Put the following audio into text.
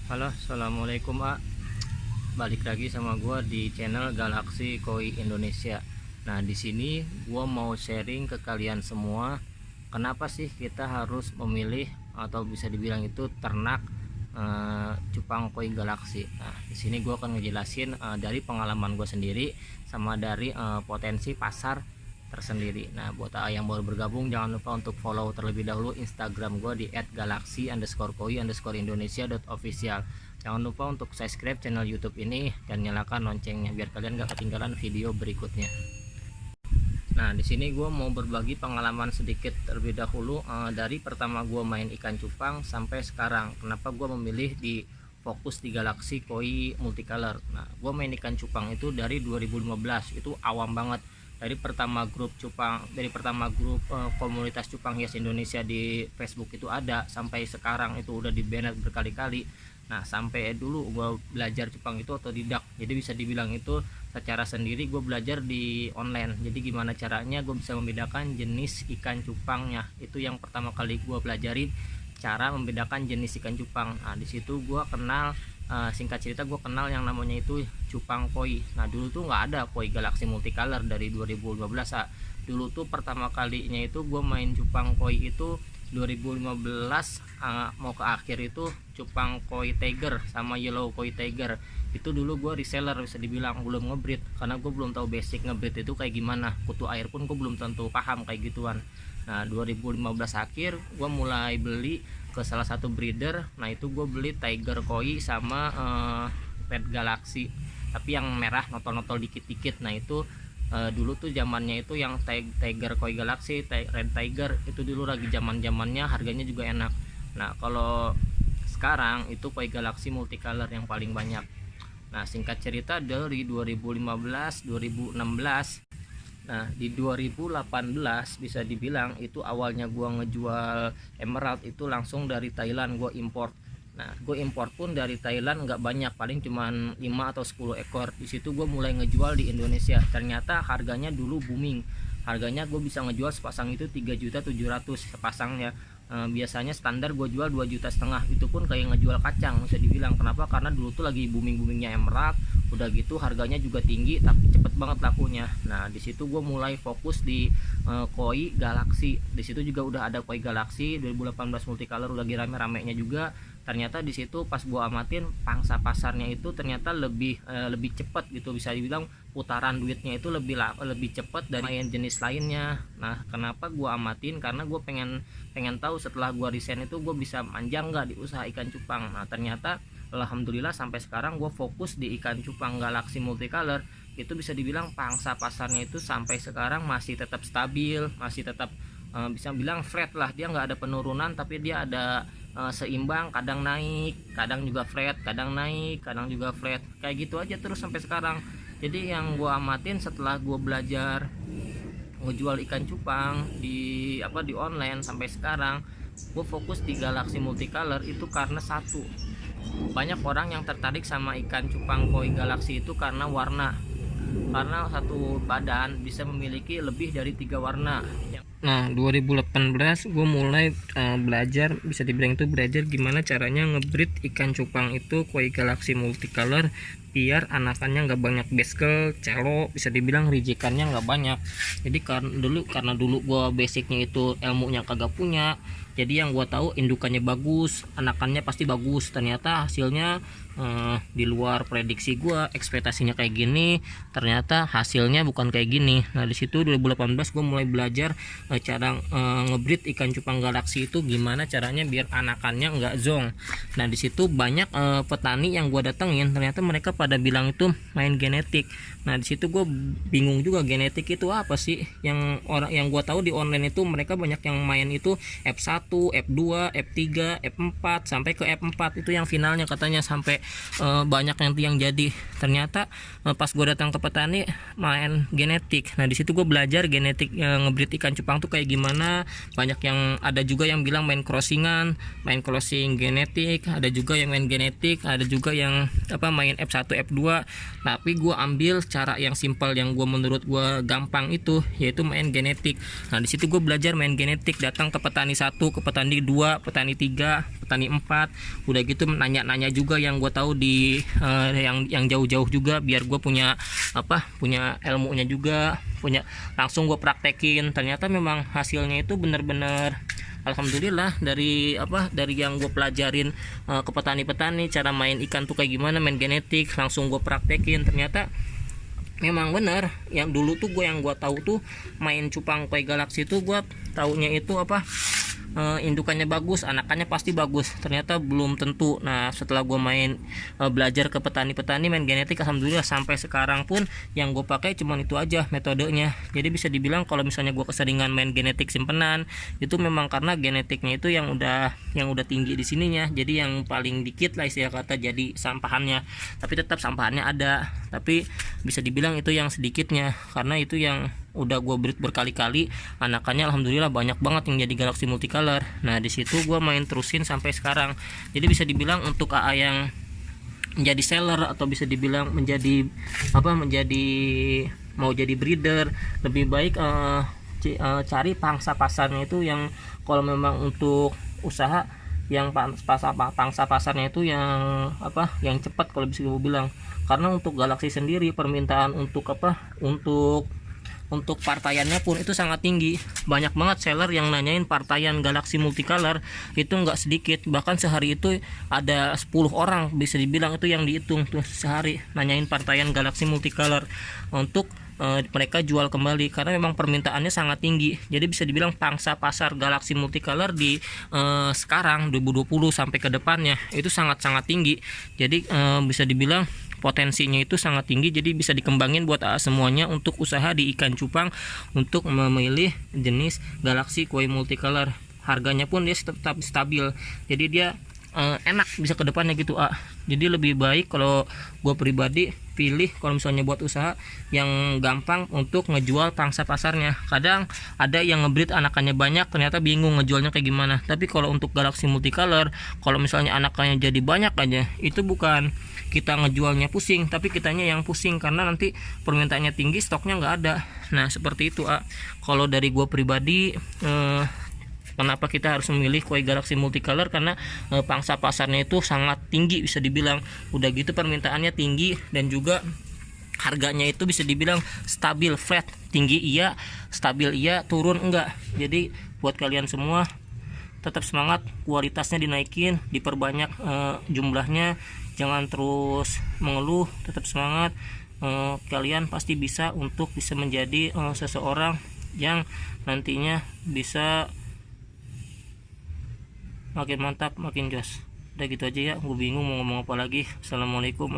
Halo, assalamualaikum Balik lagi sama gua di channel Galaxy Koi Indonesia. Nah, di sini gua mau sharing ke kalian semua, kenapa sih kita harus memilih atau bisa dibilang itu ternak cupang koi galaksi. Nah, di sini gua akan ngejelasin dari pengalaman gua sendiri sama dari potensi pasar tersendiri. Nah, buat yang baru bergabung, jangan lupa untuk follow terlebih dahulu Instagram gue di @galaxy_koi_indonesia.official. Jangan lupa untuk subscribe channel YouTube ini dan nyalakan loncengnya biar kalian gak ketinggalan video berikutnya. Nah, di sini gue mau berbagi pengalaman sedikit terlebih dahulu dari pertama gue main ikan cupang sampai sekarang. Kenapa gue memilih di fokus di Galaxy Koi Multicolor. Nah, gue main ikan cupang itu dari 2015, itu awam banget. Dari pertama grup komunitas cupang hias Indonesia di Facebook itu ada, sampai sekarang itu udah di banned berkali-kali. Nah, sampai dulu gue belajar cupang itu otodidak, jadi bisa dibilang itu secara sendiri gue belajar di online. Jadi gimana caranya gue bisa membedakan jenis ikan cupangnya, itu yang pertama kali gue pelajarin, cara membedakan jenis ikan cupang. Nah, disitu gue kenal, singkat cerita gue kenal yang namanya itu cupang koi. Nah, dulu tuh nggak ada koi Galaxy Multicolor dari 2015. Dulu tuh pertama kalinya itu gue main cupang koi itu 2015, mau ke akhir itu cupang koi tiger sama yellow koi tiger. Itu dulu gue reseller, bisa dibilang belum ngebreed, karena gue belum tahu basic ngebreed itu kayak gimana. Kutu air pun gue belum tentu paham kayak gituan. Nah, 2015 akhir gue mulai beli ke salah satu breeder. Nah, itu gue beli tiger koi sama red galaxy, tapi yang merah notol-notol dikit-dikit. Nah, itu dulu tuh zamannya itu yang tiger koi galaxy, red tiger itu dulu lagi zaman-zamannya, harganya juga enak. Nah, kalau sekarang itu koi galaxy multicolor yang paling banyak. Nah, singkat cerita dari 2015 2016. Nah, di 2018 bisa dibilang itu awalnya gua ngejual emerald itu langsung dari Thailand gua import. Nah, gue import pun dari Thailand nggak banyak, paling cuman 5 atau 10 ekor. Di situ gue mulai ngejual di Indonesia. Ternyata harganya dulu booming. Harganya gue bisa ngejual sepasang itu 3.700.000 sepasangnya. Biasanya standar gue jual 2,5 juta. Itu pun kayak ngejual kacang, bisa dibilang. Kenapa? Karena dulu tuh lagi booming-boomingnya emerald. Udah gitu harganya juga tinggi, tapi cepet banget lakunya. Nah, di situ gue mulai fokus di koi galaxy. Di situ juga udah ada koi galaxy 2018 multicolor, lagi rame-ramenya juga. Ternyata di situ pas gua amatin, pangsa pasarnya itu ternyata lebih cepat gitu, bisa dibilang putaran duitnya itu lebih cepat dari main jenis lainnya. Nah, kenapa gua amatin? Karena gua pengen tahu setelah gua resign itu gua bisa manjang nggak di usaha ikan cupang. Nah, ternyata alhamdulillah sampai sekarang gua fokus di ikan cupang Galaxy Multicolor. Itu bisa dibilang pangsa pasarnya itu sampai sekarang masih tetap stabil, masih tetap bisa bilang flat lah. Dia nggak ada penurunan, tapi dia ada seimbang, kadang naik, kadang juga flat, kadang naik, kadang juga flat, kayak gitu aja terus sampai sekarang. Jadi yang gue amatin setelah gue belajar ngejual ikan cupang di online sampai sekarang, gue fokus di Galaxy Multicolor itu karena satu, banyak orang yang tertarik sama ikan cupang koi Galaxy itu karena warna. Karena satu badan bisa memiliki lebih dari 3 warna. Nah, 2018 gue mulai belajar, bisa dibilang itu belajar gimana caranya ngebreed ikan cupang itu koi Galaxy Multicolor biar anakannya nggak banyak baskel, celo, bisa dibilang rijikannya nggak banyak. Jadi karena dulu gue basicnya itu ilmunya kagak punya, jadi yang gue tahu indukannya bagus, anakannya pasti bagus. Ternyata hasilnya di luar prediksi gue, ekspektasinya kayak gini, ternyata hasilnya bukan kayak gini. Nah, di situ 2018 gue mulai belajar cara ngebreed ikan cupang galaksi itu gimana caranya biar anakannya nggak zong. Nah, di situ banyak petani yang gue datengin, ternyata mereka pada bilang itu main genetik. Nah, di situ gue bingung juga, genetik itu apa sih? Yang gue tahu di online itu mereka banyak yang main itu F1, F2, F3, F4 sampai ke F4, itu yang finalnya katanya sampai banyak yang jadi. Ternyata pas gue datang ke petani main genetik. Nah, di situ gue belajar genetik ngebreed ikan cupang tuh kayak gimana. Banyak yang ada juga yang bilang main crossingan, main crossing genetik, ada juga yang main genetik, ada juga yang main F1 F1 F2, tapi gue ambil cara yang simpel yang menurut gue gampang itu, yaitu main genetik. Nah di situ gue belajar main genetik, datang ke petani 1, ke petani 2, petani 3, petani 4, udah gitu nanya-nanya juga yang gue tahu di yang jauh-jauh juga, biar gue punya punya ilmunya juga, langsung gue praktekin. Ternyata memang hasilnya itu bener-bener alhamdulillah, dari yang gue pelajarin ke petani-petani cara main ikan tuh kayak gimana, main genetik, langsung gue praktekin. Ternyata memang bener, yang dulu tuh yang gue tahu tuh main cupang koi galaksi tuh gue taunya itu indukannya bagus, anakannya pasti bagus. Ternyata belum tentu. Nah setelah gue belajar ke petani-petani main genetik, alhamdulillah sampai sekarang pun yang gue pakai cuman itu aja metodenya. Jadi bisa dibilang kalau misalnya gue keseringan main genetik simpenan, itu memang karena genetiknya itu yang udah tinggi di sininya, jadi yang paling dikit lah istilah kata jadi sampahannya. Tapi tetap sampahannya ada, tapi bisa dibilang itu yang sedikitnya, karena itu yang udah gue breed berkali-kali, anakannya alhamdulillah banyak banget yang jadi Galaxy Multicolor. Nah di situ gue main terusin sampai sekarang. Jadi bisa dibilang untuk AA yang menjadi seller atau bisa dibilang menjadi mau jadi breeder, lebih baik cari pangsa pasarnya itu yang, kalau memang untuk usaha yang pangsa pasarnya itu yang cepat kalau bisa gue bilang. Karena untuk Galaxy sendiri permintaan untuk partaiannya pun itu sangat tinggi. Banyak banget seller yang nanyain partaian Galaxy Multicolor itu nggak sedikit, bahkan sehari itu ada 10 orang bisa dibilang itu yang dihitung tuh sehari nanyain partaian Galaxy Multicolor untuk mereka jual kembali, karena memang permintaannya sangat tinggi. Jadi bisa dibilang pangsa pasar Galaxy Multicolor di sekarang 2020 sampai ke depannya itu sangat-sangat tinggi. Jadi bisa dibilang potensinya itu sangat tinggi, jadi bisa dikembangin buat semuanya untuk usaha di ikan cupang untuk memilih jenis Galaxy Koi Multicolor. Harganya pun dia tetap stabil, jadi dia enak bisa ke depannya gitu. Jadi lebih baik kalau gue pribadi pilih kalau misalnya buat usaha yang gampang untuk ngejual pangsa pasarnya. Kadang ada yang ngebreed anakannya banyak, ternyata bingung ngejualnya kayak gimana. Tapi kalau untuk Galaxy Multicolor, kalau misalnya anakannya jadi banyak aja, itu bukan kita ngejualnya pusing, tapi kitanya yang pusing karena nanti permintaannya tinggi, stoknya nggak ada. Nah seperti itu. Kalau dari gue pribadi, kenapa kita harus memilih Koi Galaxy Multicolor, karena pangsa pasarnya itu sangat tinggi bisa dibilang. Udah gitu permintaannya tinggi, dan juga harganya itu bisa dibilang stabil, flat, tinggi iya, stabil iya, turun enggak. Jadi buat kalian semua tetap semangat, kualitasnya dinaikin, diperbanyak jumlahnya, jangan terus mengeluh, tetap semangat. Kalian pasti bisa menjadi seseorang yang nantinya bisa makin mantap, makin jos. Udah gitu aja ya, gue bingung mau ngomong apa lagi. Assalamualaikum.